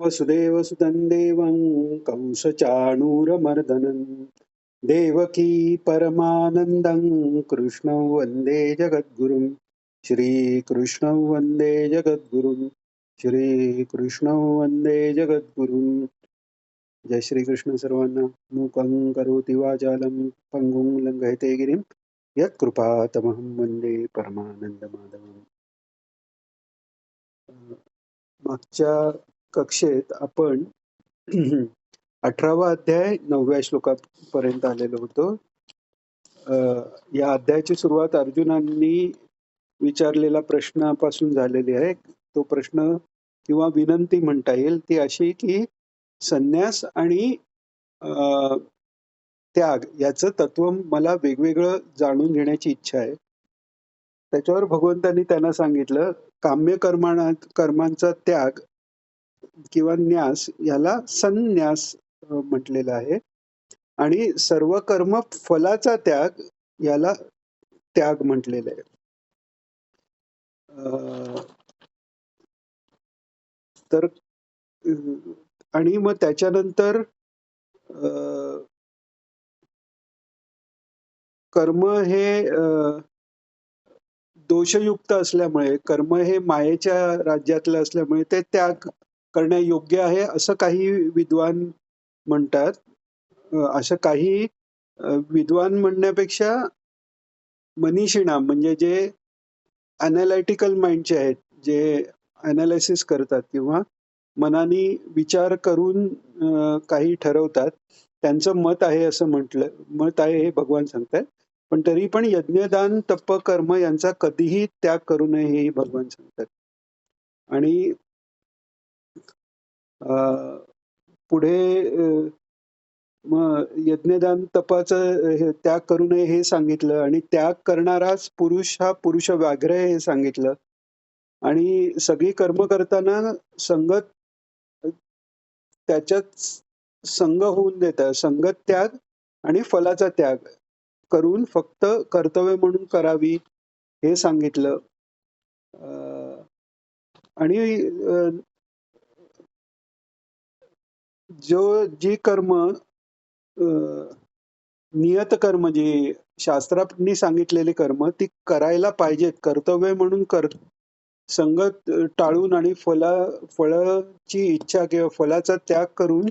वसुदेवसुतं देवं कंसचाणूरमर्दनं देवकी परमानन्दं कृष्णं वन्दे जगद्गुरुं श्रीकृष्णं वन्दे जगद्गुरुं श्रीकृष्णं वन्दे जगद्गुरुं. जय श्रीकृष्ण. सर्वांना. मूकं करोति वाचालं पङ्गुं लङ्घयते गिरिं यत्कृपातमहं वन्दे परमानन्दमाधवम्. मागच्या कक्षेत आपण 18वा अध्याय 9व्या श्लोकापर्यंत आलेलो होतो. या अध्यायाची सुरुवात अर्जुनांनी विचारलेला प्रश्नापासून झालेली आहे. तो प्रश्न किंवा विनंती म्हणता येईल ती अशी की संन्यास आणि त्याग याचं तत्व मला वेगवेगळं जाणून घेण्याची इच्छा आहे. त्याच्यावर भगवंतांनी त्यांना सांगितलं काम्य कर्मांचा त्याग किंवा न्यास याला संन्यास म्हटलेलं आहे आणि सर्व कर्म फलाचा त्याग याला त्याग म्हटलेलं आहे. तर आणि मग त्याच्यानंतर कर्म हे दोषयुक्त असल्यामुळे कर्म हे मायेच्या राज्यातलं असल्यामुळे ते त्याग करण्यायोग्य आहे असं काही विद्वान म्हणतात. असं काही विद्वान म्हणण्यापेक्षा मनीषिणा म्हणजे जे अनालिटिकल माइंडचे आहेत, जे अनालिसिस करतात किंवा मनाने विचार करून काही ठरवतात, त्यांचं मत आहे असं मत आहे हे भगवान सांगतात. पण तरी पण यज्ञदान तप कर्म यांचा कधीही त्याग करू नये हेही भगवान सांगतात. आणि पुढे मग यज्ञदान तपाचं त्याग करू नये हे सांगितलं आणि त्याग करणाराच पुरुष हा पुरुष व्याघ्र आहे हे सांगितलं. आणि सगळी कर्म करताना संगत त्याच्यात संग होऊन देतात. संगत त्याग आणि फलाचा त्याग करून फक्त कर्तव्य म्हणून करावी हे सांगितलं. आणि जी कर्म नियत कर्म जी शास्त्रांनी सांगितलेली कर्म ती करायला पाहिजेत, कर्तव्य म्हणून संगत टाळून आणि फळाची इच्छा किंवा फलाचा त्याग करून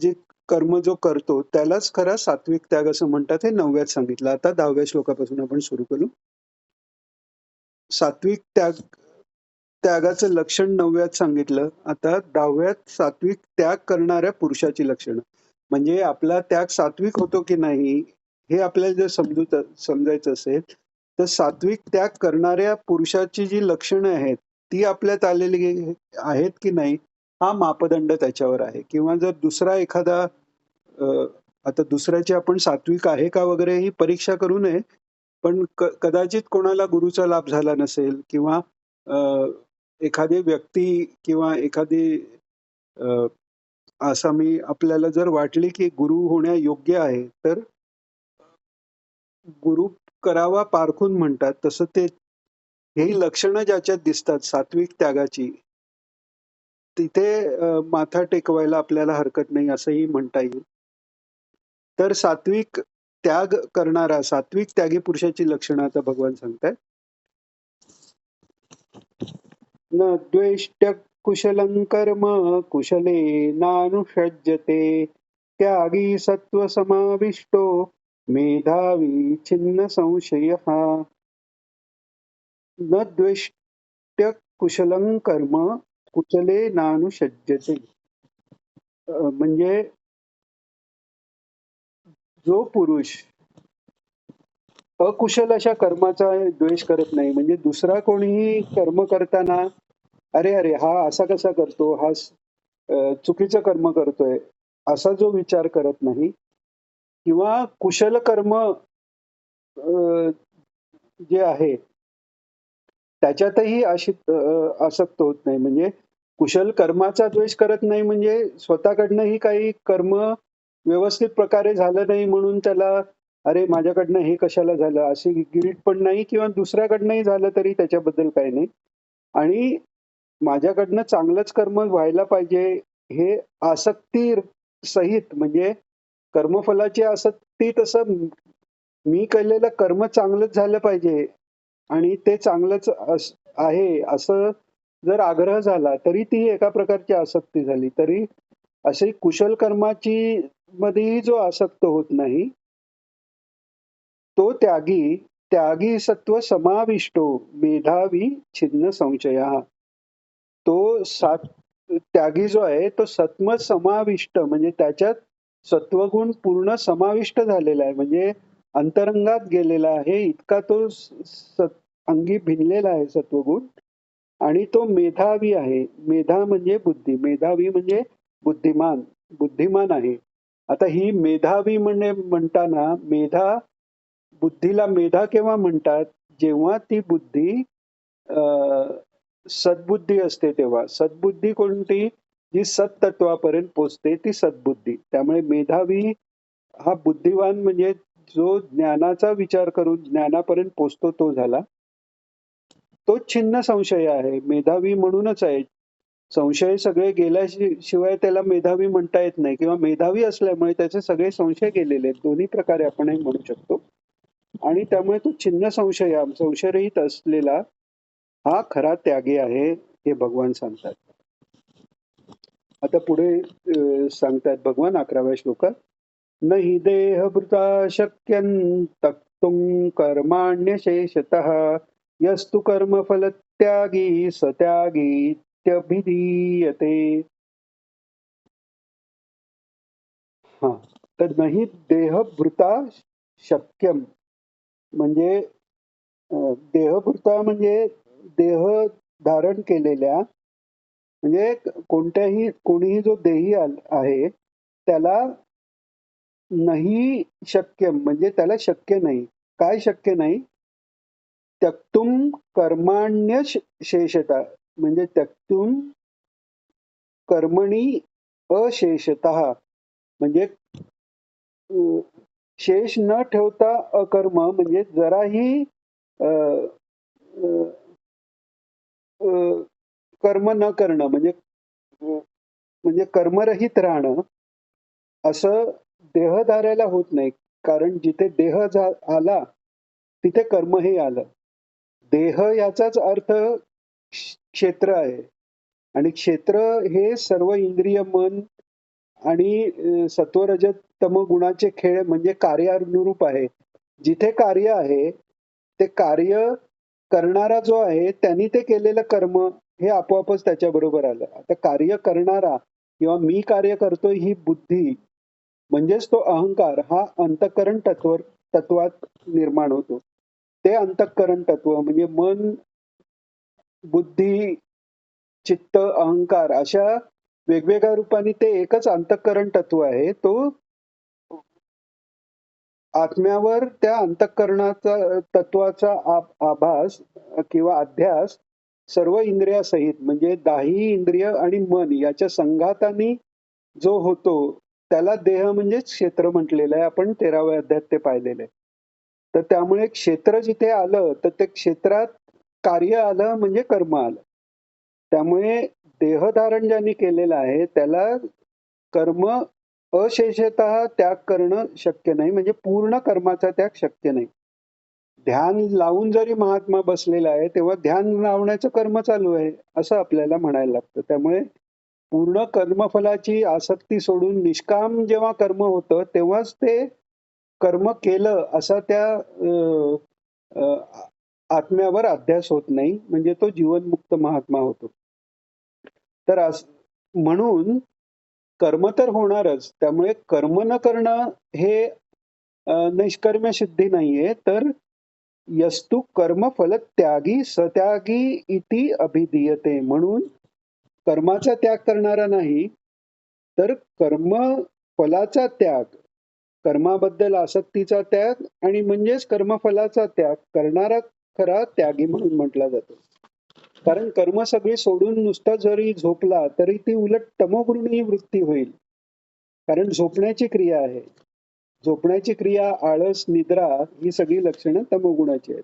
जे कर्म जो करतो त्यालाच खरा सात्विक त्याग असं म्हणतात. हे 9व्यात सांगितलं. आता 10व्या श्लोकापासून आपण सुरू करू. सात्विक त्यागाचं लक्षण 9व्यात सांगितलं. आता 10व्यात सात्विक त्याग करणाऱ्या पुरुषाची लक्षणं. म्हणजे आपला त्याग सात्विक होतो की नाही हे आपल्याला जर समजायचं असेल तर सात्विक त्याग करणाऱ्या पुरुषाची जी लक्षणं आहेत ती आपल्यात आलेली आहेत की नाही हा मापदंड त्याच्यावर आहे. किंवा जर दुसरा एखादा आता दुसऱ्याची आपण सात्विक आहे का वगैरे ही परीक्षा करू नये, पण कदाचित कोणाला गुरुचा लाभ झाला नसेल किंवा एखादी व्यक्ती किंवा एखादी आसामी आपल्याला जर वाटली की गुरु होण्यायोग्य आहे तर गुरु करावा पारखून म्हणतात. तसं ते ही लक्षणं ज्याच्यात दिसतात सात्विक त्यागाची तिथे माथा टेकवायला आपल्याला हरकत नाही असंही म्हणता येईल. तर सात्विक त्याग करणारा सात्विक त्यागी पुरुषाची लक्षणं आता भगवान सांगतात. न द्वेष्ट्य कुशलं कर्म कुशले नानुषज्यते त्यागी सत्व समाविष्टो मेधावी छिन्न संशयः. न द्वेष्ट्य कुशलं कर्म कुशले नानुषज्यते म्हणजे जो पुरुष अकुशल अशा कर्माचा द्वेष करत नाही. म्हणजे दुसरा कोणीही कर्म करताना अरे अरे हा असा कसा करतो, हा चुकीचं कर्म करतोय असा जो विचार करत नाही किंवा कुशल कर्म जे आहे त्याच्यातही आसक्त होत नाही. म्हणजे कुशल कर्माचा द्वेष करत नाही म्हणजे स्वतःकडनंही काही कर्म व्यवस्थित प्रकारे झालं नाही म्हणून त्याला अरे माझ्याकडनं हे कशाला झालं अशी गिरीट पण नाही किंवा दुसऱ्याकडनंही झालं तरी त्याच्याबद्दल काही नाही. आणि माझ्याकडनं चांगलंच कर्म व्हायला पाहिजे, हे आसक्ती सहित म्हणजे कर्मफलाची आसक्ती तसं मी केलेलं कर्म चांगलंच झालं पाहिजे आणि ते चांगलंच आहे असं जर आग्रह झाला तरी ती एका प्रकारची आसक्ती झाली. तरी अशी कुशल कर्माची मध्येही जो आसक्त होत नाही, तो त्यागी, त्यागी सत्व समाविष्टो मेधावी छिन्न संशयः. तो त्यागी जो आहे तो सत्व समाविष्ट म्हणजे त्याच्यात सत्वगुण पूर्ण समाविष्ट झालेला आहे. म्हणजे अंतरंगात गेलेला आहे. इतका तो अंगी भिनलेला आहे सत्वगुण आणि तो मेधावी आहे. मेधा म्हणजे बुद्धी. मेधावी म्हणजे बुद्धिमान. बुद्धिमान आहे. आता ही मेधावी म्हणताना बुद्धीला मेधा केव्हा म्हणतात? जेव्हा ती बुद्धी सद्बुद्धी असते तेव्हा. सद्बुद्धी कोणती? जी सत्तत्वापर्यंत पोचते ती सद्बुद्धी. त्यामुळे मेधावी हा बुद्धिवान म्हणजे जो ज्ञानाचा विचार करून ज्ञानापर्यंत पोचतो तो झाला. तो छिन्न संशय आहे. मेधावी म्हणूनच आहे. संशय सगळे गेल्याशिवाय त्याला मेधावी म्हणता येत नाही किंवा मेधावी असल्यामुळे त्याचे सगळे संशय गेलेले आहेत. दोन्ही प्रकारे आपण हे म्हणू शकतो. आणि त्यामुळे तो छिन्न संशयरहित असलेला हा खरा त्यागी आहे हे भगवान सांगतात. आता पुढे सांगतात भगवान 11व्या श्लोकात, न हि देहभृता शक्यं तक्तुं कर्माण्यशेषतः यस्तु कर्मफल त्यागी सत्यागीत्यभिधीयते. हा, तर नाही देहभृता शक्यम म्हणजे देहभृता म्हणजे देह धारण केलेल्या म्हणजे कोणीही जो देही आहे त्याला नाही शक्य म्हणजे त्याला शक्य नाही. काय शक्य नाही? त्यक्तुम कर्माण्य शेषता म्हणजे त्यक्तुम कर्मणी अशेषतः म्हणजे शेष न ठेवता अकर्म म्हणजे जराही कर्म न करणं म्हणजे कर्मरहित राहणं असं देहधाऱ्याला होत नाही. कारण जिथे देह आला तिथे कर्मही आलं. देह याचाच अर्थ क्षेत्र आहे आणि क्षेत्र हे सर्व इंद्रिय मन आणि सत्वरजत तम गुणाचे खेळ म्हणजे कार्यानुरूप आहे. जिथे कार्य आहे ते कार्य करणारा जो आहे त्यांनी ते केलेलं कर्म हे आपोआपच त्याच्याबरोबर आलं. आता कार्य करणारा किंवा मी कार्य करतोय ही बुद्धी म्हणजेच तो अहंकार हा अंतःकरण तत्वात निर्माण होतो. ते अंतःकरण तत्व म्हणजे मन, बुद्धी, चित्त, अहंकार अशा वेगवेगळ्या रूपाने ते एकच अंतःकरण तत्व आहे. तो आत्म्यावर त्या अंतःकरणाचा तत्वाचा आभास किंवा अध्यास सर्व इंद्रियासहित म्हणजे दाही इंद्रिय आणि मन याच्या संघाताने जो होतो त्याला देह म्हणजे क्षेत्र म्हटलेलं आहे. आपण 13व्या अध्यायात ते पाहिलेलं आहे. तर त्यामुळे क्षेत्र जिथे आलं तर ते क्षेत्रात कार्य आलं म्हणजे कर्म आलं. त्यामुळे देहधारण ज्यांनी केलेलं आहे त्याला कर्म अशेषतः त्याग करणं शक्य नाही म्हणजे पूर्ण कर्माचा त्याग शक्य नाही. ध्यान लावून जरी महात्मा बसलेला आहे तेव्हा ध्यान लावण्याचं कर्म चालू आहे असं आपल्याला म्हणायला लागतं. त्यामुळे पूर्ण कर्मफलाची आसक्ती सोडून निष्काम जेव्हा कर्म होतं तेव्हाच ते कर्म केलं असा त्या आत्म्यावर अध्यास होत नाही म्हणजे तो जीवनमुक्त महात्मा होतो. तर म्हणून कर्म तर होणारच. त्यामुळे कर्म न करणं हे नैष्कर्म्य सिद्धी नाहीये. तर यस्तु कर्म फल त्यागी सत्यागी इति अभिधीयते. म्हणून कर्माचा त्याग करणारा नाही तर कर्म फलाचा त्याग, कर्माबद्दल आसक्तीचा त्याग आणि म्हणजेच कर्मफलाचा त्याग करणारा खरा त्यागी म्हणून म्हटला जातो. कारण कर्म सगळी सोडून नुसता जरी झोपला तरी ती उलट तमोगुणी वृत्ती होईल. कारण झोपण्याची क्रिया आहे. झोपण्याची क्रिया, आळस, निद्रा ही सगळी लक्षणं तमोगुणाची आहेत.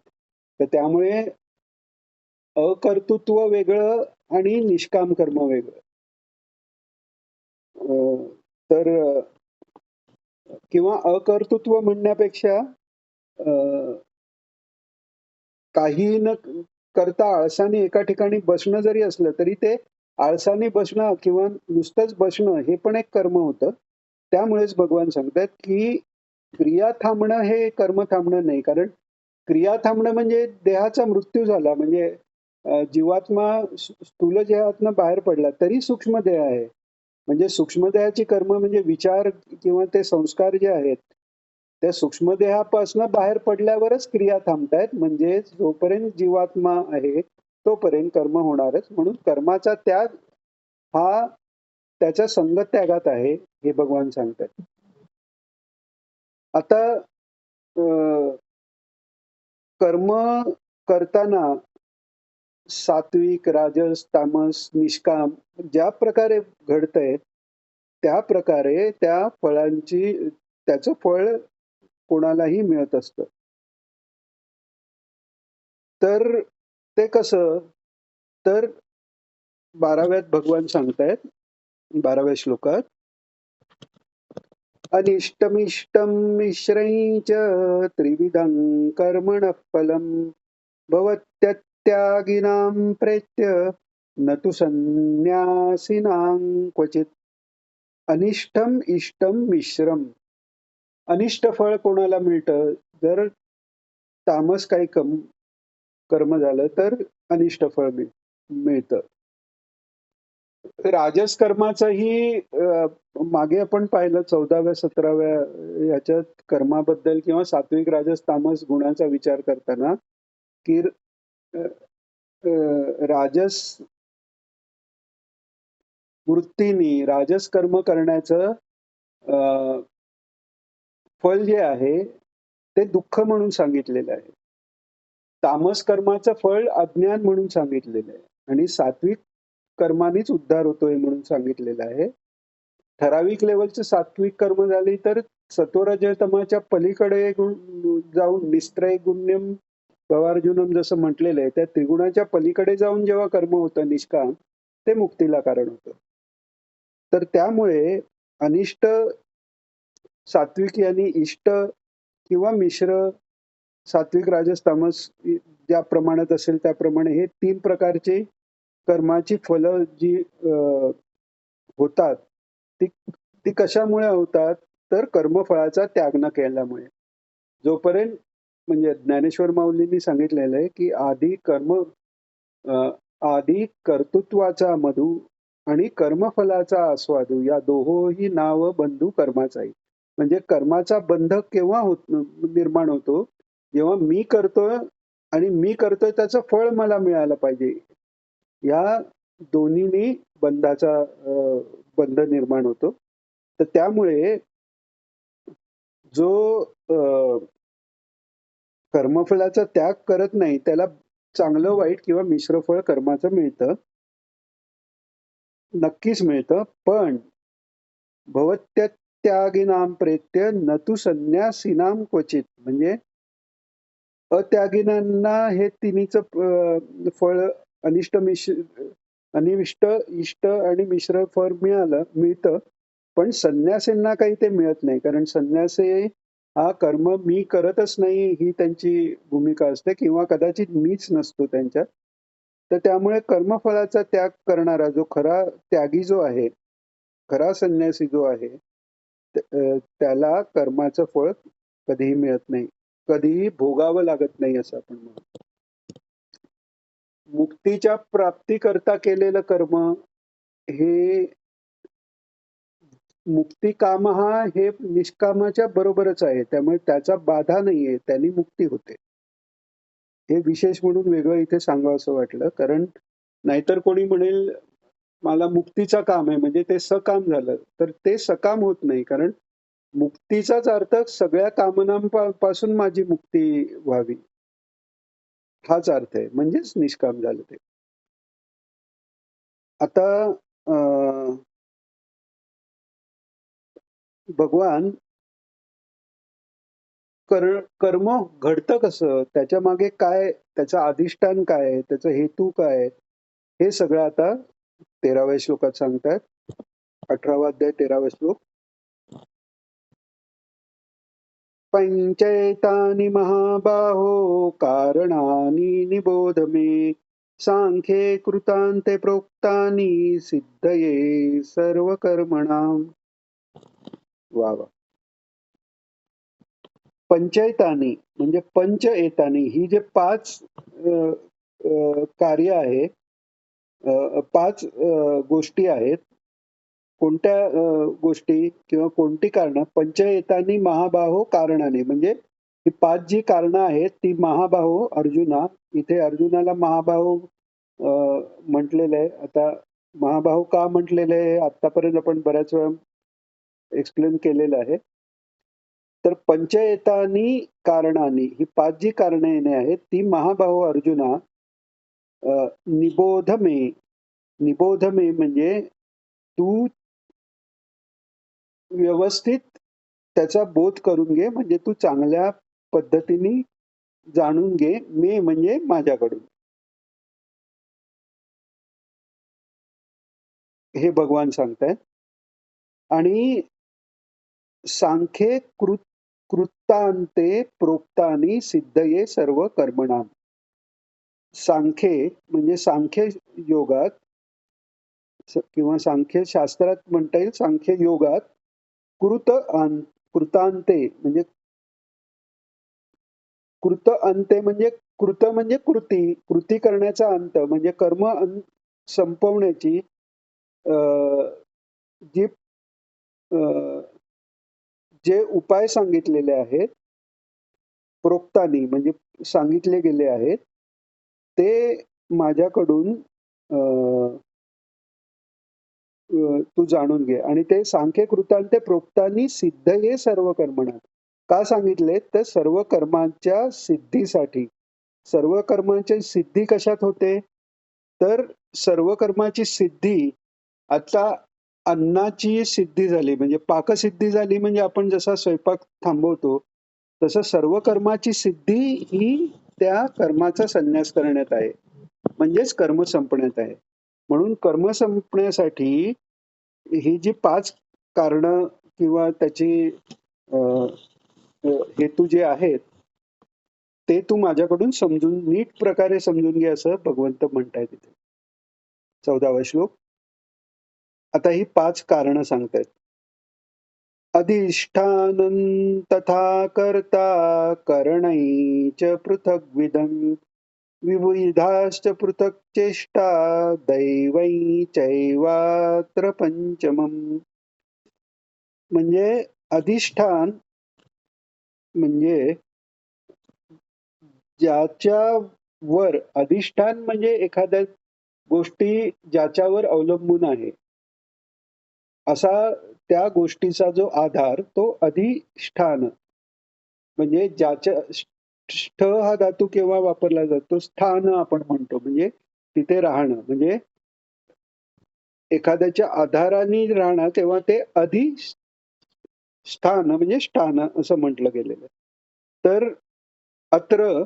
तर त्यामुळे अकर्तृत्व वेगळं आणि निष्काम कर्म वेगळं. तर किंवा अकर्तृत्व म्हणण्यापेक्षा काही न करता आळसाने एका ठिकाणी बसणं जरी असलं तरी ते आळसाने बसणं किंवा नुसतंच बसणं हे पण एक कर्म होतं. त्यामुळेच भगवान सांगतात की क्रिया थांबणं हे कर्म थांबणं नाही. कारण क्रिया थांबणं म्हणजे देहाचा मृत्यू झाला म्हणजे जीवात्मा स्थूल देहातनं बाहेर पडला तरी सूक्ष्म देह आहे. म्हणजे सूक्ष्म देहाची कर्म म्हणजे विचार किंवा ते संस्कार जे आहेत, त्या सूक्ष्म देहापासून बाहेर पडल्यावरच क्रिया थांबतायत. म्हणजे जोपर्यंत जीवात्मा आहे, तोपर्यंत कर्म होणारच. म्हणून कर्माचा त्याग हा त्याच्या संगत्यागात आहे, हे भगवान सांगतात. आता अ, कर्म करताना सात्विक, राजस, तामस, निष्काम ज्या प्रकारे घडतंय, त्या प्रकारे त्या फळांची त्याचं फळ कोणालाही मिळत असतं. तर ते कसं? तर 12व्यात भगवान सांगतायत, 12व्या श्लोकात, अनिष्टमिष्टं मिश्रैः च त्रिविधं कर्मणः फलम् भवत्यत्यागिनां प्रेत्य न तु संन्यासिनां क्वचित्. अनिष्टम इष्टम मिश्रम. अनिष्ट फळ कोणाला मिळतं? जर तामस काही कर्म झालं तर अनिष्ट फळ मिळतं. राजस कर्माचंही मागे आपण पाहिलं 14व्या 17व्या याच्यात कर्माबद्दल किंवा सात्विक राजस तामस गुणाचा विचार करताना की अ, राजस वृत्तीनी राजस कर्म करण्याचं अ, फळ जे आहे ते दुःख म्हणून सांगितलेलं आहे. तामस कर्माचं फळ अज्ञान म्हणून सांगितलेलं आहे आणि सात्विक कर्मानेच उद्धार होतोय म्हणून सांगितलेलं आहे. ठराविक लेव्हलचं सात्विक कर्म झाली तर सत्वरजतमाच्या पलीकडे जाऊन निस्त्रैगुण्यम भवार्जुनम जसं म्हटलेलं आहे, त्या त्रिगुणाच्या पलीकडे जाऊन जेव्हा कर्म होतं निष्काम, ते मुक्तीला कारण होतं. तर त्यामुळे अनिष्ट, सात्विक यांनी इष्ट किंवा मिश्र, सात्विक, राजस, तामस ज्या प्रमाणात असेल त्याप्रमाणे हे 3 प्रकारची कर्माची फलं जी होतात, ती ती कशामुळे होतात? तर कर्मफळाचा त्याग न केल्यामुळे. जोपर्यंत म्हणजे ज्ञानेश्वर माऊलींनी सांगितलेलं आहे, की आधी कर्तृत्वाचा मधू आणि कर्मफलाचा आस्वादू या दोहोही नाव बंधू कर्माचाही. म्हणजे कर्माचा बंध केव्हा निर्माण होतो? जेव्हा मी करतोय आणि मी करतोय त्याचं फळ मला मिळालं पाहिजे. या दोन्हीनी बंधाचा बंध निर्माण होतो. तर त्यामुळे जो कर्मफलाचा त्याग करत नाही त्याला चांगलं वाईट किंवा मिश्र फळ कर्माचं मिळतं. नक्कीच मिळतं. पण भवत्यत्यागिनां प्रेत्य न तु संन्यासिनां क्वचित. म्हणजे अत्यागिनांना हे तिन्हीचं फळ अनिष्ट, इष्ट आणि मिश्र फळ मिळतं. पण संन्यासींना काही ते मिळत नाही. कारण संन्यासी हा कर्म मी करतच नाही ही त्यांची भूमिका असते किंवा कदाचित मीच नसतो त्यांच्यात. तर त्यामुळे कर्मफळाचा त्याग करणारा जो खरा त्यागी जो आहे, खरा संन्यासी जो आहे, त्याला कर्माचं फळ कधीही मिळत नाही. कधीही भोगावं लागत नाही असं आपण म्हणू. मुक्तीच्या प्राप्तीकरता केलेलं कर्म हे मुक्ती काम हा हे निष्कामाच्या बरोबरच आहे. त्यामुळे त्याचा बाधा नाहीये. त्याने मुक्ती होते. हे विशेष म्हणून वेगळं इथे सांगावसं वाटलं. कारण नाहीतर कोणी म्हणेल, मला मुक्तीचं काम आहे म्हणजे ते सकाम झालं. तर ते सकाम होत नाही. कारण मुक्तीचाच अर्थ सगळ्या कामनांपासून माझी मुक्ती व्हावी. हाच अर्थ आहे. म्हणजेच निष्काम झालं ते. आता अ, भगवान कर्म घडतं कसं? त्याच्यामागे काय त्याचं अधिष्ठान काय आहे? त्याचा हेतू काय आहे? हे सगळं आता 13व्या श्लोकात सांगतात. 18वा अध्याय 13वा श्लोक. पंचैतानि महाबाहो कारणानि निबोध मे सांख्ये कृतान्ते प्रोक्तानि सिद्धये सर्वकर्मणाम्. वा वा. पंचैतानि म्हणजे पंच एतानी, ही जे 5 कार्य आहे, 5 गोष्टी आहेत. कोणत्या गोष्टी किंवा कोणती कारणं? पंचएतानी महाबाहो कारणाने, म्हणजे ही 5 जी कारणं आहेत ती महाबाहो अर्जुना, इथे अर्जुनाला महाबाहो म्हटलेलं आहे. आता महाबाहो का म्हटलेलं आहे आतापर्यंत आपण बऱ्याच वेळा एक्सप्लेन केलेलं आहे. तर पंचएतानी कारणानी, ही 5 जी कारणे आहेत ती महाबाहो अर्जुना निबोध मे. निबोध मे म्हणजे तू व्यवस्थित त्याचा बोध करून घे, म्हणजे तू चांगल्या पद्धतीने जाणून घे. मे म्हणजे माझ्याकडून. हे भगवान सांगतायत. आणि सांख्ये कृतांते प्रोक्तानी सिद्धये सर्व कर्मणाम. सांख्ये म्हणजे सांख्य योगात किंवा सांख्य शास्त्रात म्हणता येईल, सांख्य योगात कृतांते म्हणजे कृत अंते म्हणजे कृत म्हणजे कृती करण्याचा अंत म्हणजे कर्म संपवण्याची जी जे उपाय सांगितलेले आहेत प्रोक्तानी म्हणजे सांगितले गेले आहेत ते माझ्याकडून तू जाणून घे. आणि ते सांख्य कृतांते प्रोक्तानी सिद्ध हे सर्व कर्मणा. का सांगितले? तर सर्व कर्मांच्या सिद्धीसाठी. सर्व कर्मांची सिद्धी कशात होते? तर सर्व कर्माची सिद्धी, आता अन्नाची सिद्धी झाली म्हणजे पाकसिद्धी झाली, म्हणजे आपण जसा स्वयंपाक थांबवतो तसं सर्व कर्माची सिद्धी ही त्या कर्माचा संन्यास करण्यात आहे, म्हणजेच कर्म संपण्यात आहे. म्हणून कर्म संपण्यासाठी ही जी 5 कारणं किंवा त्याची हेतू जे आहेत ते तू माझ्याकडून समजून नीट प्रकारे समजून घे, असं भगवंत म्हणतायत तिथे. 14वा श्लोक. आता ही 5 कारणं सांगतायत. अधिष्ठानं तथा कर्ता करणैच पृथग्विधं विविधाश्च पृथक् चेष्टा दैवै चैवात्र पंचमम्. म्हणजे अधिष्ठान म्हणजे ज्याच्यावर, अधिष्ठान म्हणजे एखाद्या गोष्टी ज्याच्यावर अवलंबून आहे असा त्या गोष्टीचा जो आधार तो अधिष्ठान. म्हणजे ज्याच्या ष्ठ हा धातू केव्हा वापरला जातो? स्थान आपण म्हणतो, म्हणजे तिथे राहणं, म्हणजे एखाद्याच्या आधाराने राहणं, तेव्हा ते अधिष्ठान म्हणजे स्थान असं म्हटलं गेलेलं. तर अत्र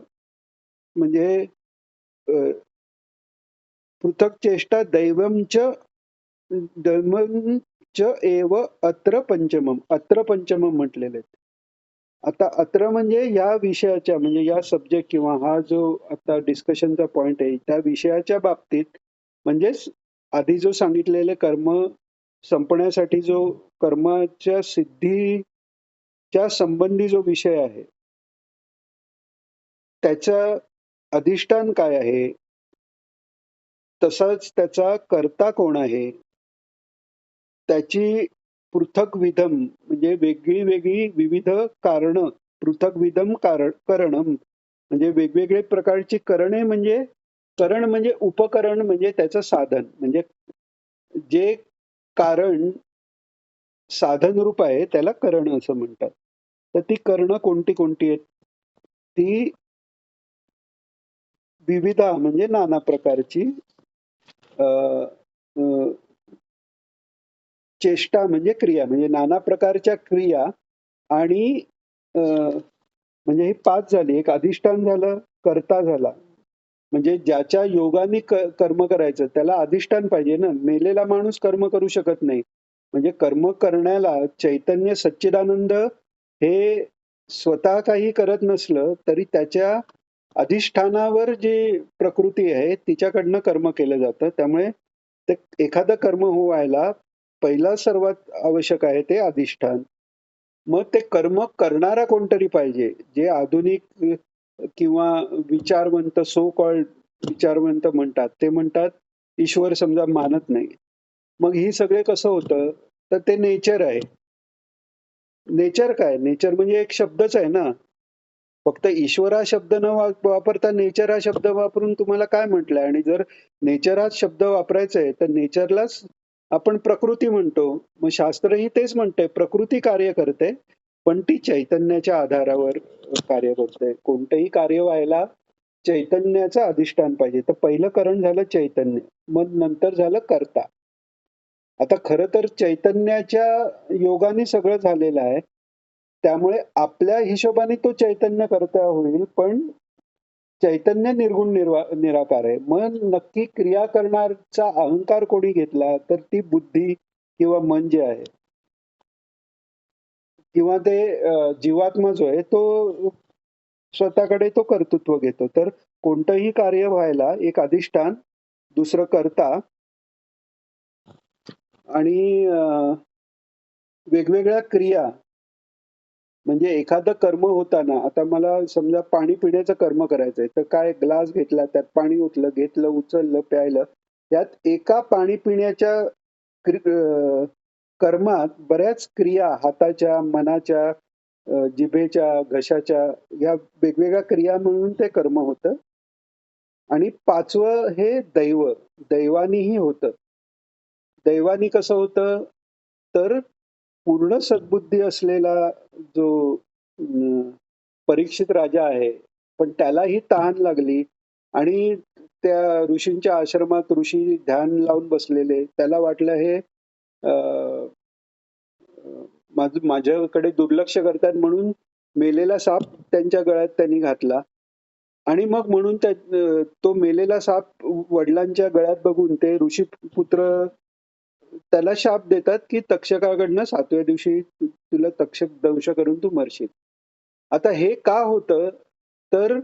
म्हणजे पृथक चेष्टा दैवंच एव अत्र पंचमम. अत्र पंचमम म्हटलेले. आता अत्र म्हणजे या विषयाच्या, म्हणजे या सब्जेक्ट किंवा हा जो आता डिस्कशनचा पॉइंट आहे त्या विषयाच्या बाबतीत, म्हणजेच आधी जो सांगितलेले कर्म संपण्यासाठी जो कर्माच्या सिद्धीच्या संबंधी जो विषय आहे त्याचं अधिष्ठान काय आहे, तसाच त्याचा कर्ता कोण आहे, त्याची पृथक विधम म्हणजे वेगळी वेगळी विविध कारण, पृथक विधम करणम म्हणजे वेगवेगळे प्रकारची करणे, म्हणजे करण म्हणजे उपकरण म्हणजे त्याचं साधन, म्हणजे जे कारण साधन रूप आहे त्याला करण असं म्हणतात. तर ती करणं कोणती कोणती आहेत? ती विविधा म्हणजे नाना प्रकारची, चेष्टा म्हणजे क्रिया, म्हणजे नाना प्रकारच्या क्रिया. आणि म्हणजे ही 5 झाली. एक अधिष्ठान झालं, कर्ता झाला, म्हणजे ज्याच्या योगाने कर्म करायचं त्याला अधिष्ठान पाहिजे ना. मेलेला माणूस कर्म करू शकत नाही. म्हणजे कर्म करण्याला चैतन्य सच्चिदानंद हे स्वतः काही करत नसलं तरी त्याच्या अधिष्ठानावर जी प्रकृती आहे तिच्याकडनं कर्म केलं जातं. त्यामुळे ते एखादं कर्म व्हायला पहिला सर्वात आवश्यक आहे ते अधिष्ठान. मग ते कर्म करणारा कोणतरी पाहिजे. जे आधुनिक किंवा विचारवंत सो कॉल्ड विचारवंत म्हणतात. ते म्हणतात ईश्वर समजा मानत नाही. मग ही सगळे कसं होतं, तर ते नेचर आहे. नेचर काय? नेचर म्हणजे एक शब्दच आहे ना. फक्त ईश्वर हा शब्द न वापरता नेचर हा शब्द वापरून तुम्हाला काय म्हटलंय? आणि जर नेचर हा शब्द वापरायचा आहे, तर नेचरलाच आपण प्रकृती म्हणतो. मग शास्त्रही तेच म्हणतंय, प्रकृती कार्य करते, पण ती चैतन्याच्या आधारावर कार्य करते. कोणतंही कार्य व्हायला चैतन्याचं अधिष्ठान पाहिजे. तर पहिलं करण झालं चैतन्य, मग नंतर झालं कर्ता. आता खरं तर चैतन्याच्या योगाने सगळं झालेलं आहे. त्यामुळे आपल्या हिशोबाने तो चैतन्य कर्ता होईल, पण चैतन्य निर्गुण निराकार आहे. मग नक्की क्रिया करण्याचा अहंकार कोणी घेतला, तर ती बुद्धी किंवा मन जे आहे किंवा ते जीवात्मा जो आहे तो स्वतःकडे तो कर्तृत्व घेतो. तर कोणतंही कार्य व्हायला एक अधिष्ठान, दुसरं कर्ता आणि वेगवेगळ्या क्रिया म्हणजे एखादं कर्म होताना आता मला समजा पाणी पिण्याचं कर्म करायचंय, तर काय ग्लास घेतला, त्यात पाणी ओतलं, घेतलं, उचललं, प्यायलं. यात एका पाणी पिण्याच्या कर्मात बऱ्याच क्रिया हाताच्या, मनाच्या, जिभेच्या, घशाच्या या वेगवेगळ्या क्रिया मिळून ते कर्म होतं. आणि 5वं हे दैव. दैवानीही होतं. दैवानी कसं होतं? तर पूर्ण सद्बुद्धी असलेला जो परीक्षित राजा आहे, पण त्यालाही तहान लागली आणि त्या ऋषींच्या आश्रमात ऋषी ध्यान लावून बसलेले. त्याला वाटलं हे माझ्याकडे दुर्लक्ष करतात म्हणून मेलेला साप त्यांच्या गळ्यात त्यांनी घातला. आणि मग म्हणून तो मेलेला साप वडिलांच्या गळ्यात बघून ते ऋषीपुत्र त्याला शाप देतात, की तक्षकाकडनं 7व्या दिवशी तुला तक्षक दंश करून तू मरशील. आता हे का होतं? तर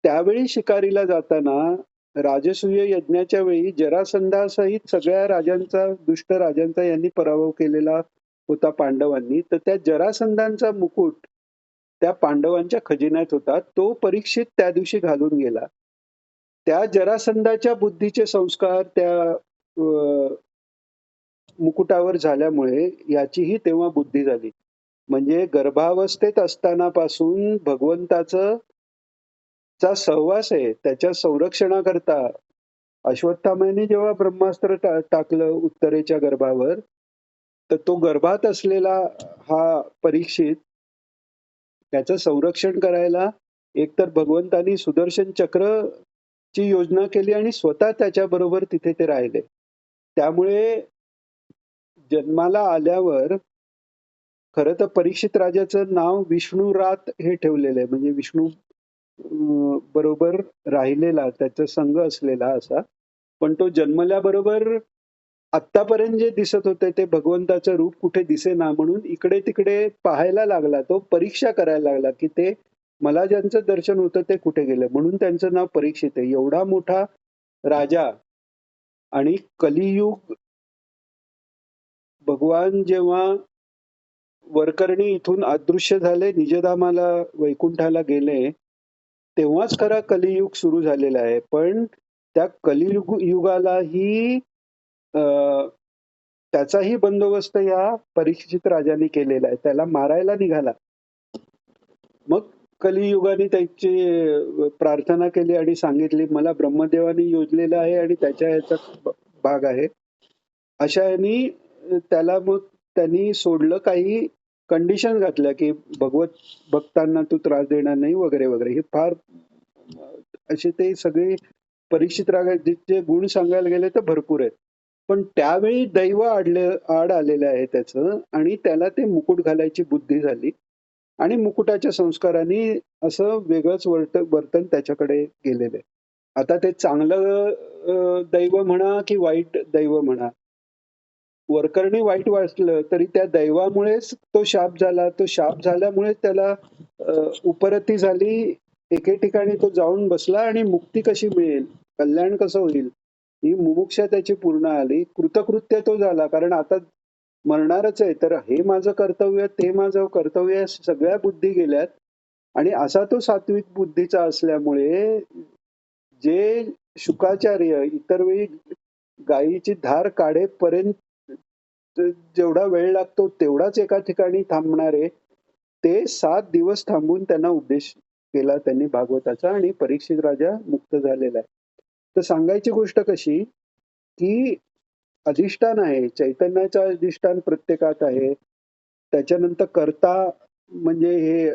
त्यावेळी शिकारीला जाताना राजसूय यज्ञाच्या वेळी जरासंधासहित सगळ्या राजांचा, दुष्ट राजांचा यांनी पराभव केलेला होता पांडवांनी. तर त्या जरासंधांचा मुकुट त्या पांडवांच्या खजिन्यात होता. तो परीक्षित त्या दिवशी घालून गेला. त्या जरासंधाच्या बुद्धीचे संस्कार त्या मुकुटावर झाल्यामुळे याचीही तेव्हा बुद्धी झाली. म्हणजे गर्भावस्थेत असतानापासून भगवंताचं सहवास आहे. त्याच्या संरक्षणाकरता अश्वत्थाम्याने जेव्हा ब्रह्मास्त्र टाकलं उत्तरेच्या गर्भावर, तर तो गर्भात असलेला हा परीक्षित त्याचं संरक्षण करायला एकतर भगवंतानी सुदर्शन चक्रची योजना केली आणि स्वतः त्याच्याबरोबर तिथे ते राहिले. त्यामुळे जन्माला आल्यावर खरं तर परीक्षित राजाचं नाव विष्णुरात हे ठेवलेलं आहे. म्हणजे विष्णू बरोबर राहिलेला, त्याचा संग असलेला असा. पण तो जन्मल्याबरोबर आत्तापर्यंत जे दिसत होते ते भगवंताचं रूप कुठे दिसेना म्हणून इकडे तिकडे पाहायला लागला. तो परीक्षा करायला लागला, की ते मला ज्यांचं दर्शन होतं ते कुठे गेलं. म्हणून त्यांचं नाव परीक्षित आहे. एवढा मोठा राजा आणि कलियुग भगवान जेव्हा वरकरणी इथून अदृश्य झाले, निजधामाला वैकुंठाला गेले, तेव्हाच खरा कलियुग सुरू झालेला आहे. पण त्या युगालाही त्याचाही बंदोबस्त या परीक्षित राजाने केलेला आहे. त्याला मारायला निघाला. मग कलियुगाने त्याची प्रार्थना केली आणि सांगितली, मला ब्रह्मदेवाने योजलेलं आहे आणि त्याच्या याचा भाग आहे. अशा यांनी त्याला मग त्यांनी सोडलं. काही कंडिशन घातल्या, की भगवत भक्तांना तू त्रास देणार नाही वगैरे वगैरे. हे फार असे ते सगळे परीक्षित रागाचे गुण सांगायला गेले तर भरपूर आहेत. पण त्यावेळी दैव आड आलेलं आहे त्याचं आणि त्याला ते मुकुट घालायची बुद्धी झाली आणि मुकुटाच्या संस्काराने असं वेगळंच वर्तन त्याच्याकडे गेलेलं आहे. आता ते चांगलं दैव म्हणा की वाईट दैव म्हणा, वरकरणी वाईट वाचलं तरी त्या दैवामुळेच तो शाप झाला. तो शाप झाल्यामुळे त्याला उपरती झाली. एके ठिकाणी तो जाऊन बसला आणि मुक्ती कशी मिळेल? कल्याण कसं होईल? ही मुमुक्षा त्याची पूर्ण आली. कृतकृत्य तो झाला. कारण आता मरणारच आहे. तर हे माझं कर्तव्य, ते माझं कर्तव्य, या सगळ्या बुद्धी गेल्यात. आणि असा तो सात्विक बुद्धीचा असल्यामुळे जे शुकाचार्य इतर वेळी गायीची धार काढेपर्यंत जेवढा वेळ लागतो तेवढाच एका ठिकाणी थांबणारे ते 7 दिवस थांबून त्यांना उपदेश केला त्यांनी भागवताचा आणि परीक्षित राजा मुक्त झालेला आहे. तर सांगायची गोष्ट कशी, की अधिष्ठान आहे, चैतन्याचं अधिष्ठान प्रत्येकात आहे. त्याच्यानंतर कर्ता म्हणजे हे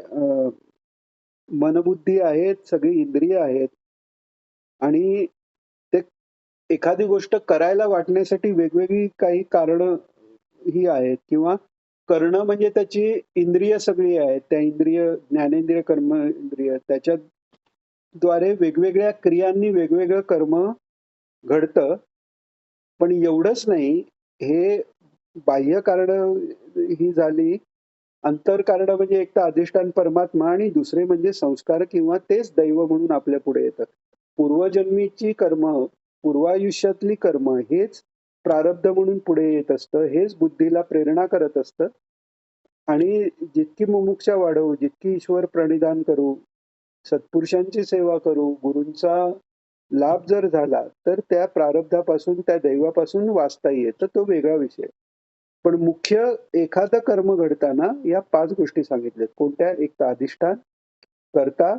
मनबुद्धी आहेत, सगळी इंद्रिय आहेत आणि ते एखादी गोष्ट करायला वाटण्यासाठी वेगवेगळी काही कारणं ही आहेत किंवा करणं म्हणजे त्याची इंद्रिय सगळी आहेत. त्या इंद्रिय, ज्ञानेंद्रिय, कर्मेंद्रिय त्याच्याद्वारे वेगवेगळ्या क्रियांनी वेगवेगळं कर्म घडतं. पण एवढंच नाही, हे बाह्य कारणं ही झाली. अंतर्कारण म्हणजे एक तर अधिष्ठान परमात्मा आणि दुसरे म्हणजे संस्कार किंवा तेच दैव म्हणून आपल्या पुढे येतं. पूर्वजन्मीची कर्म, पूर्वायुष्यातली कर्म हेच प्रारब्ध म्हणून पुढे येत असतं. हेच बुद्धीला प्रेरणा करत असतं. आणि जितकी मुमुक्षा वाढवू, जितकी ईश्वर प्रणिधान करू, सत्पुरुषांची सेवा करू, गुरूंचा लाभ जर झाला, तर त्या प्रारब्धापासून, त्या दैवापासून वाचता येतं. तो वेगळा विषय. पण मुख्य एखादं कर्म घडताना या 5 गोष्टी सांगितल्यात. कोणत्या? एक तर अधिष्ठान, कर्ता,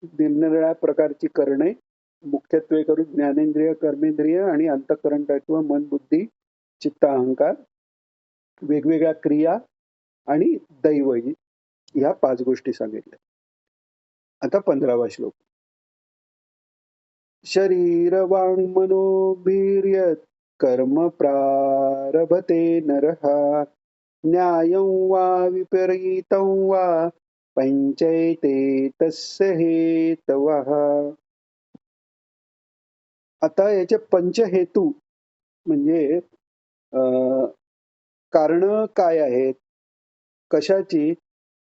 निरनिराळ्या प्रकारची करणे, मुख्यत्वे करून ज्ञानेंद्रिय, कर्मेंद्रिय आणि अंतःकरण तत्व, मन, बुद्धी, चित्त, अहंकार, वेगवेगळ्या क्रिया आणि दैव ह्या 5 गोष्टी सांगितल्या. आता 15वा श्लोक. शरीर वाङ् मनोभिर्यत् कर्म प्रारभते नरः न्यायं वा विपरीतं वा पंचैते तस्य हेतवः. आता याचे पंचहेतू म्हणजे कारण काय आहेत? कशाची?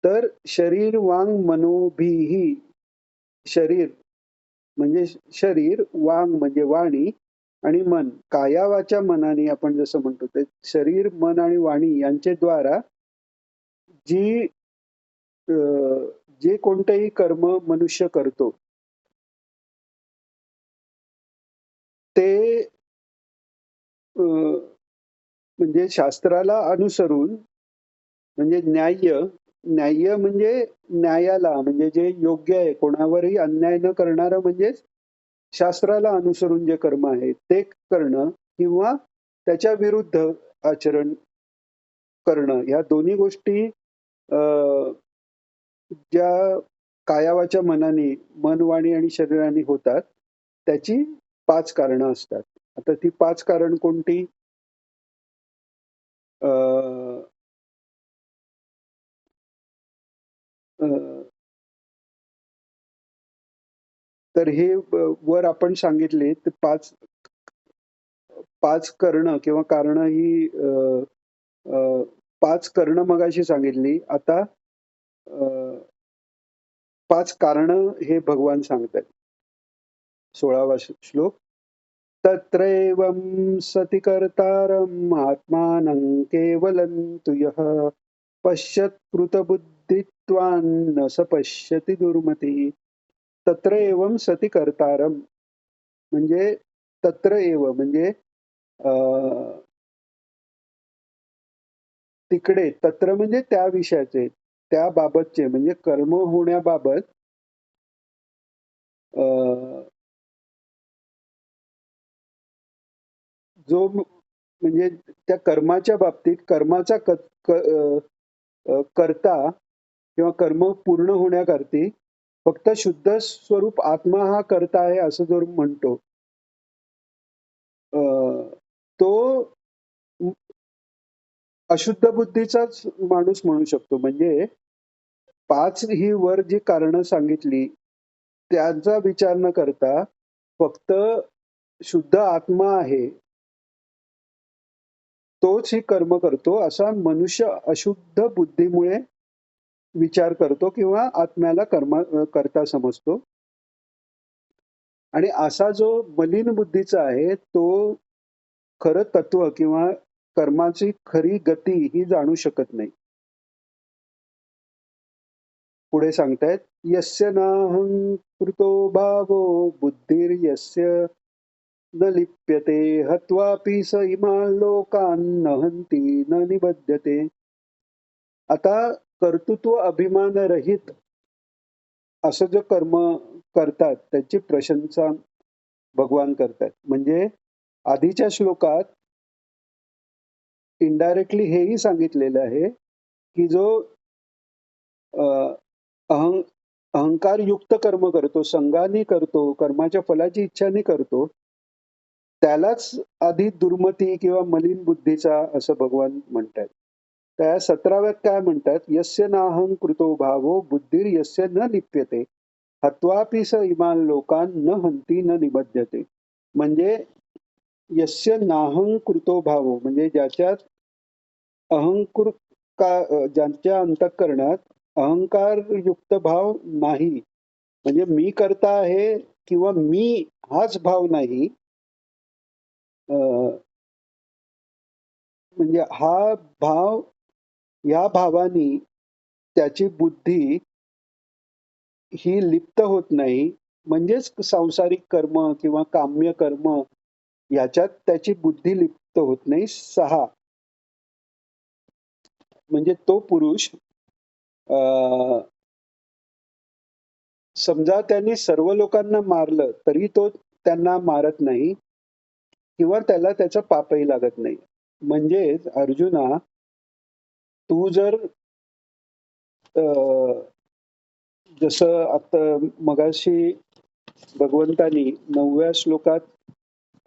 तर शरीर वाङ् मनोभिः. शरीर म्हणजे शरीर, वाङ् म्हणजे वाणी आणि मन, काया वाचा मनाने आपण जसं म्हणतो ते शरीर, मन आणि वाणी यांचे द्वारा जी जे कोणतेही कर्म मनुष्य करतो ते म्हणजे शास्त्राला अनुसरून म्हणजे न्याय्य म्हणजे न्यायाला म्हणजे जे योग्य आहे, कोणावरही अन्याय न करणारं म्हणजे शास्त्राला अनुसरून जे कर्म आहे ते करणं किंवा त्याच्या विरुद्ध आचरण करणं, ह्या दोन्ही गोष्टी ज्या कायावाच्या मनाने, मन, वाणी आणि शरीराने होतात, त्याची 5 कारणं असतात. आता ती 5 कारण कोणती? अ, अ, तर हे वर आपण सांगितले ते 5 करणं किंवा कारणं ही 5 करणं मगाशी सांगितली. आता 5 कारणं हे भगवान सांगतायत. 16वा श्लोक. तत्रैवं सति कर्तारम् आत्मानं केवलं तु यः पश्यत्कृतबुद्धित्वान् न स पश्यति दुर्मती. तत्र एवं सति कर्तारम म्हणजे तत्र एव म्हणजे तिकडे, तत्र म्हणजे त्या विषयाचे, त्या बाबतचे म्हणजे कर्म होण्याबाबत जो म्हणजे त्या कर्माच्या बाबतीत कर्माचा करता किंवा कर्म पूर्ण होण्याकरती फक्त शुद्ध स्वरूप आत्मा हा करता आहे असं जो म्हणतो तो अशुद्ध बुद्धीचाच माणूस म्हणू शकतो. म्हणजे 5 ही वर जी कारणं सांगितली त्यांचा विचार न करता फक्त शुद्ध आत्मा आहे, तोच ही कर्म करतो, असा मनुष्य अशुद्ध बुद्धीमुळे विचार करतो किंवा आत्म्याला कर्ता समजतो. आणि असा जो मलिन बुद्धीचा आहे, तो खरं तत्व किंवा कर्माची खरी गती ही जाणू शकत नाही. पुढे सांगतायत, यस्य नाहं कृतो भावो बुद्धिर्यस्य न लिप्यते हत्वापि स इमान् लोकान् न हन्ति न निबध्यते. आता कर्तृत्व अभिमान रहित असं जे कर्म करतात त्याची प्रशंसा भगवान करतात. म्हणजे आधीच्या श्लोकात इनडायरेक्टली हेही सांगितलेलं आहे की जो अ, अहं अहंकारयुक्त कर्म करतो, संघाने करतो, कर्माच्या फलाची इच्छाने करतो, त्यालाच आधी दुर्मती किंवा मलिन बुद्धीचा असं भगवान म्हणतात. त्या 17व्यात काय म्हणतात, यस्य नाहं कृतो भावो बुद्धिर्यस्य न लिप्यते हत्वापि स इमान् लोकान् न हन्ति न निबध्यते. म्हणजे यस्य नाहं कृतो भावो म्हणजे ज्याच्यात अहंकृत ज्यांच्या अंतःकरणात अहंकारयुक्त भाव नाही, म्हणजे मी करता आहे किंवा मी हाच भाव नाही, म्हणजे हा भाव, या भावानी त्याची बुद्धी ही लिप्त होत नाही, म्हणजेच सांसारिक कर्म किंवा काम्य कर्म याच्यात त्याची बुद्धी लिप्त होत नाही. 6 म्हणजे तो पुरुष समजा त्यांनी सर्व लोकांना मारलं तरी तो त्यांना मारत नाही किंवा त्याला त्याचं पापही लागत नाही. म्हणजेच अर्जुना, तू जर जसं आता मगाशी भगवंतानी 9व्या श्लोकात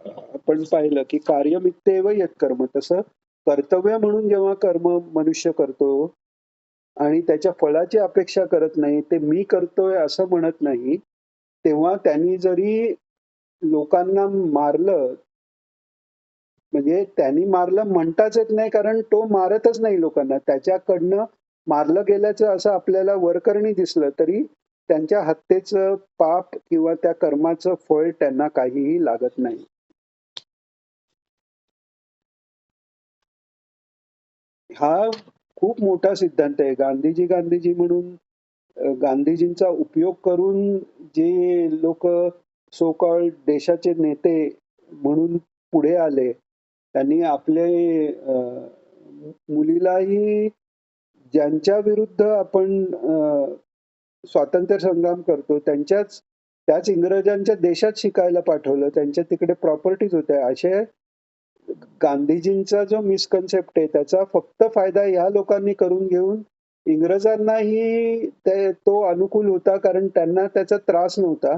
आपण पाहिलं की कार्यमित्येव यत्कर्म, तसं कर्तव्य म्हणून जेव्हा कर्म मनुष्य करतो आणि त्याच्या फळाची अपेक्षा करत नाही, ते मी करतोय असं म्हणत नाही, तेव्हा त्यांनी जरी लोकांना मारलं, म्हणजे त्यांनी मारलं म्हणताच येत नाही, कारण तो मारतच नाही लोकांना. त्याच्याकडनं मारलं गेल्याचं असं आपल्याला वरकरणी दिसलं तरी त्यांच्या हत्येचं पाप किंवा त्या कर्माचं फळ त्यांना काहीही लागत नाही. हा खूप मोठा सिद्धांत आहे. गांधीजी गांधीजी म्हणून गांधीजींचा उपयोग करून जे लोक सो कॉल्ड देशाचे नेते म्हणून पुढे आले, त्यांनी आपले मुलीलाही, ज्यांच्या विरुद्ध आपण स्वातंत्र्य संग्राम करतो त्याच इंग्रजांच्या देशात शिकायला पाठवलं. त्यांच्या तिकडे प्रॉपर्टीज होत्या. असे गांधीजींचा जो मिसकन्सेप्ट आहे त्याचा फक्त फायदा या लोकांनी करून घेऊन इंग्रजांनाही तो अनुकूल होता, कारण त्यांना त्याचा त्रास नव्हता.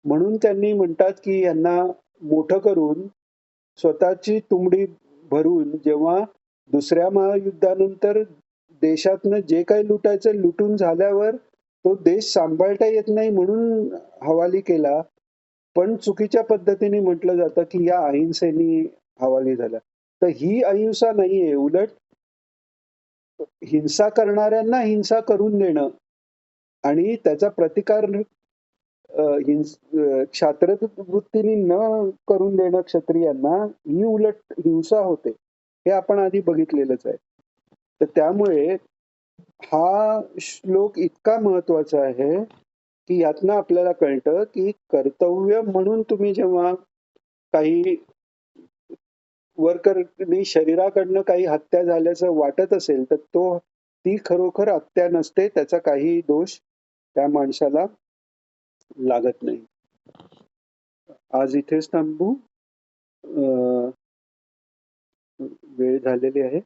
म्हणून त्यांनी म्हणतात की यांना मोठं करून स्वतःची तुंबडी भरून जेव्हा दुसऱ्या महायुद्धानंतर देशातनं जे काही लुटायचं लुटून झाल्यावर तो देश सांभाळता येत नाही म्हणून हवाली केला. पण चुकीच्या पद्धतीने म्हटलं जातं की या अहिंसेनी हवाली झाला. तर ही अहिंसा नाहीये, उलट हिंसा करणाऱ्यांना हिंसा करून देणं आणि त्याचा प्रतिकार क्षात्र वृत्तीने न करून देणं क्षत्रियांना, ही उलट हिंसा होते. हे आपण आधी बघितलेलंच आहे. तर त्यामुळे हा श्लोक इतका महत्वाचा आहे की यातनं आपल्याला कळतं की कर्तव्य म्हणून तुम्ही जेव्हा काही वर्करनी शरीराकडनं काही हत्या झाल्याचं वाटत असेल तर ती खरोखर हत्या नसते, त्याचा काही दोष त्या माणसाला लागत नाही. आज इथेच थांबू. वेळ झालेली आहे.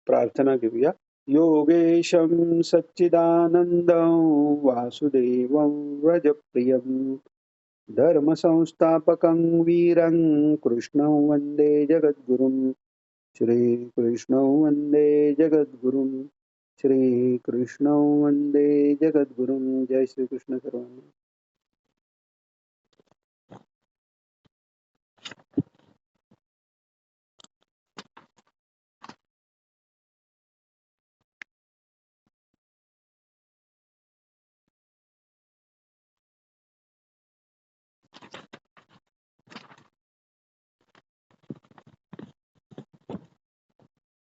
प्रार्थना घेऊया. योगेशं सच्चिदानंदं वासुदेवं व्रजप्रियं धर्मसंस्थापकं वीरं कृष्णं वन्दे जगद्गुरुं. श्रीकृष्णं वन्दे जगद्गुरुं. श्रीकृष्णं वन्दे जगद्गुरुं. जय श्रीकृष्ण सर्वांना.